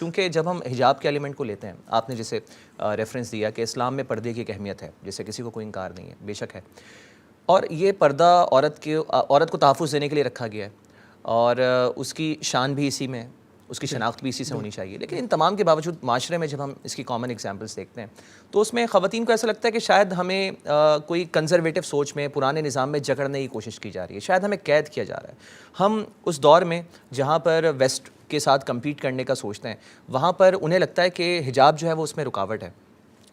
کیونکہ جب ہم حجاب کے ایلیمنٹ کو لیتے ہیں، آپ نے جیسے ریفرنس دیا کہ اسلام میں پردے کی ایک اہمیت ہے، جیسے کسی کو کوئی انکار نہیں ہے، بے شک ہے، اور یہ پردہ عورت کو تحفظ دینے کے لیے رکھا گیا ہے، اور اس کی شان بھی اسی میں، اس کی شناخت بھی اسی سے ہونی چاہیے. لیکن ان تمام کے باوجود معاشرے میں جب ہم اس کی کامن ایگزامپلس دیکھتے ہیں تو اس میں خواتین کو ایسا لگتا ہے کہ شاید ہمیں کوئی کنزرویٹو سوچ میں، پرانے نظام میں جکڑنے کی کوشش کی جا رہی ہے، شاید ہمیں قید کیا جا رہا ہے. ہم اس دور میں جہاں پر ویسٹ کے ساتھ کمپیٹ کرنے کا سوچتے ہیں، وہاں پر انہیں لگتا ہے کہ حجاب جو ہے وہ اس میں رکاوٹ ہے.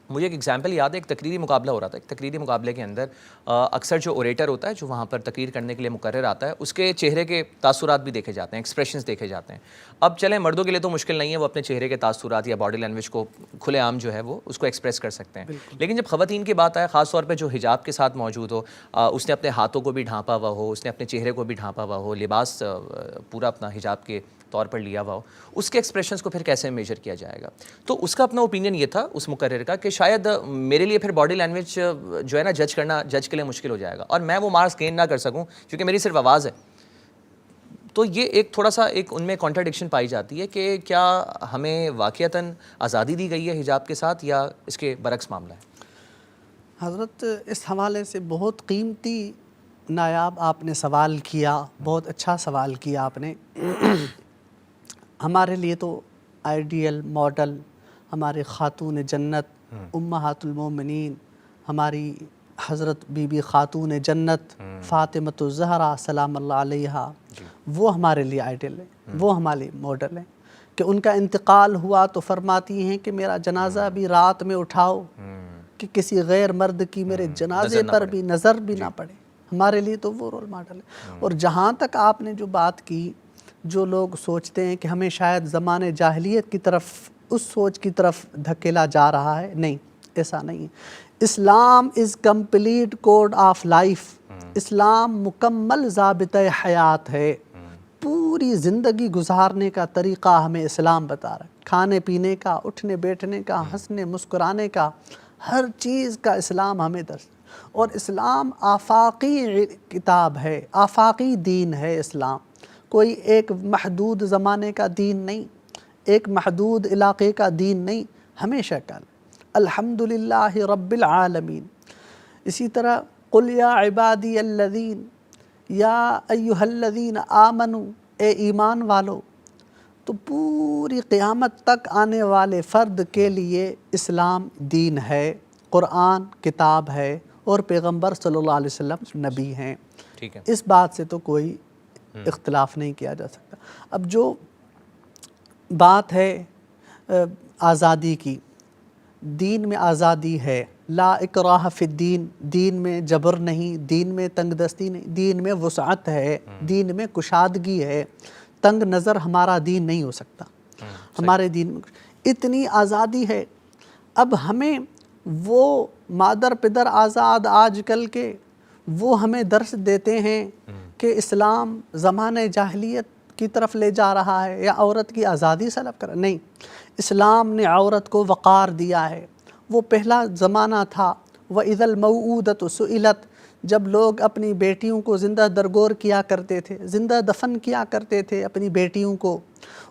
مجھے ایک ایگزامپل یاد ہے، ایک تقریری مقابلہ ہو رہا تھا. ایک تقریری مقابلے کے اندر اکثر جو اوریٹر ہوتا ہے، جو وہاں پر تقریر کرنے کے لیے مقرر آتا ہے، اس کے چہرے کے تاثرات بھی دیکھے جاتے ہیں، ایکسپریشنز دیکھے جاتے ہیں. اب چلیں مردوں کے لیے تو مشکل نہیں ہے، وہ اپنے چہرے کے تاثرات یا باڈی لینگویج کو کھلے عام جو ہے وہ اس کو ایکسپریس کر سکتے ہیں. لیکن جب خواتین کی بات آئے، خاص طور پہ جو حجاب کے ساتھ موجود ہو، اس نے اپنے ہاتھوں کو بھی ڈھانپا ہوا ہو، اس نے اپنے چہرے کو بھی ڈھانپا ہوا ہو، لباس پورا اپنا حجاب کے طور پر لیا ہوا ہو، اس کے ایکسپریشنز کو پھر کیسے میجر کیا جائے گا؟ تو اس کا اپنا اوپینین یہ تھا اس مقرر کا کہ شاید میرے لیے پھر باڈی لینگویج جو ہے نا جج کے لیے مشکل ہو جائے گا، اور میں وہ مارکس گین نہ کر سکوں کیونکہ میری صرف آواز ہے. تو یہ ایک تھوڑا سا ایک ان میں کانٹرڈکشن پائی جاتی ہے کہ کیا ہمیں واقعتاً آزادی دی گئی ہے حجاب کے ساتھ یا اس کے برعکس معاملہ ہے؟ حضرت اس حوالے سے بہت قیمتی نایاب آپ نے سوال کیا، بہت اچھا سوال کیا آپ نے. ہمارے لیے تو آئیڈیل ماڈل ہمارے خاتون جنت امہات المومنین، ہماری حضرت بی بی خاتون جنت فاطمۃ الزہرا سلام اللہ علیہا، وہ ہمارے لیے آئیڈیل ہیں، وہ ہمارے لیے ماڈل ہیں. کہ ان کا انتقال ہوا تو فرماتی ہیں کہ میرا جنازہ بھی رات میں اٹھاؤ کہ کسی غیر مرد کی میرے جنازے پر بھی نظر بھی نہ پڑے. ہمارے لیے تو وہ رول ماڈل ہے. اور جہاں تک آپ نے جو بات کی، جو لوگ سوچتے ہیں کہ ہمیں شاید زمانے جاہلیت کی طرف، اس سوچ کی طرف دھکیلا جا رہا ہے، نہیں، ایسا نہیں ہے. Islam is complete code of life. اسلام مکمل ضابطۂ حیات ہے. پوری زندگی گزارنے کا طریقہ ہمیں اسلام بتا رہا ہے. کھانے پینے کا، اٹھنے بیٹھنے کا، ہنسنے مسکرانے کا، ہر چیز کا اسلام ہمیں درس. اور اسلام آفاقی کتاب ہے، آفاقی دین ہے اسلام. کوئی ایک محدود زمانے کا دین نہیں، ایک محدود علاقے کا دین نہیں، ہمیشہ کا. الحمدللہ رب العالمین. اسی طرح قل یا عبادی الذین، یا ایہا الذین آمنوا، اے ایمان والو. تو پوری قیامت تک آنے والے فرد کے لیے اسلام دین ہے، قرآن کتاب ہے، اور پیغمبر صلی اللہ علیہ وسلم نبی ہیں. اس بات سے تو کوئی اختلاف نہیں کیا جا سکتا. اب جو بات ہے آزادی کی، دین میں آزادی ہے، لا اکراہ فی الدین، دین میں جبر نہیں، دین میں تنگ دستی نہیں، دین میں وسعت ہے، دین میں کشادگی ہے. تنگ نظر ہمارا دین نہیں ہو سکتا. ہمارے دین میں اتنی آزادی ہے. اب ہمیں وہ مادر پدر آزاد آج کل کے وہ ہمیں درس دیتے ہیں کہ اسلام زمانے جاہلیت کی طرف لے جا رہا ہے یا عورت کی آزادی سلب کر. نہیں، اسلام نے عورت کو وقار دیا ہے. وہ پہلا زمانہ تھا وَإِذَا الْمَوْءُودَةُ سُئِلَتْ، جب لوگ اپنی بیٹیوں کو زندہ درگور کیا کرتے تھے، زندہ دفن کیا کرتے تھے اپنی بیٹیوں کو،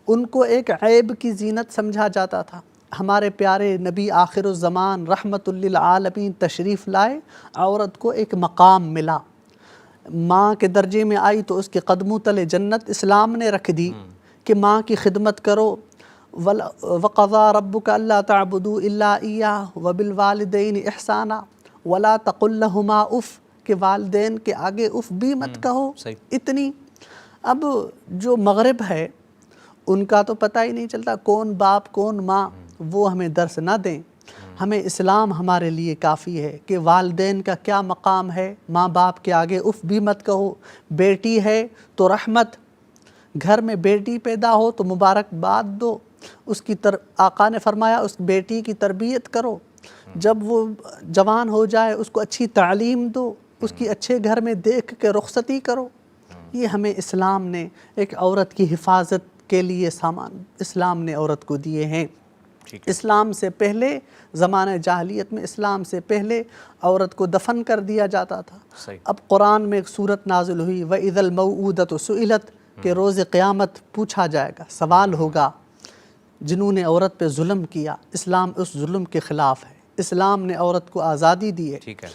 ان کو ایک عیب کی زینت سمجھا جاتا تھا. ہمارے پیارے نبی آخر الزمان رحمت للعالمین تشریف لائے، عورت کو ایک مقام ملا. ماں کے درجے میں آئی تو اس کے قدموں تلے جنت اسلام نے رکھ دی کہ ماں کی خدمت کرو. وَقَضَىٰ رَبُّكَ أَلَّا تَعْبُدُوا إِلَّا إِيَّاهُ وَبِالْوَالِدَيْنِ إِحْسَانًا وَلَا تَقُل لَّهُمَا اُف، کہ والدین کے آگے اف بھی مت کہو. اتنی اب جو مغرب ہے ان کا تو پتہ ہی نہیں چلتا کون باپ کون ماں، وہ ہمیں درس نہ دیں. ہمیں اسلام ہمارے لیے کافی ہے کہ والدین کا کیا مقام ہے. ماں باپ کے آگے اف بھی مت کہو. بیٹی ہے تو رحمت، گھر میں بیٹی پیدا ہو تو مبارکباد دو. اس کی آقا نے فرمایا اس بیٹی کی تربیت کرو. جب وہ جوان ہو جائے اس کو اچھی تعلیم دو، اس کی اچھے گھر میں دیکھ کے رخصتی کرو. یہ ہمیں اسلام نے ایک عورت کی حفاظت کے لیے سامان اسلام نے عورت کو دیے ہیں. اسلام سے پہلے زمانہ جاہلیت میں، اسلام سے پہلے عورت کو دفن کر دیا جاتا تھا. اب قرآن میں ایک صورت نازل ہوئی وَإِذَا الْمَوْءُودَةُ سُئِلَتْ، کہ روز قیامت پوچھا جائے گا، سوال ہوگا جنہوں نے عورت پہ ظلم کیا، اسلام اس ظلم کے خلاف ہے، اسلام نے عورت کو آزادی دی ہے، ٹھیک ہے،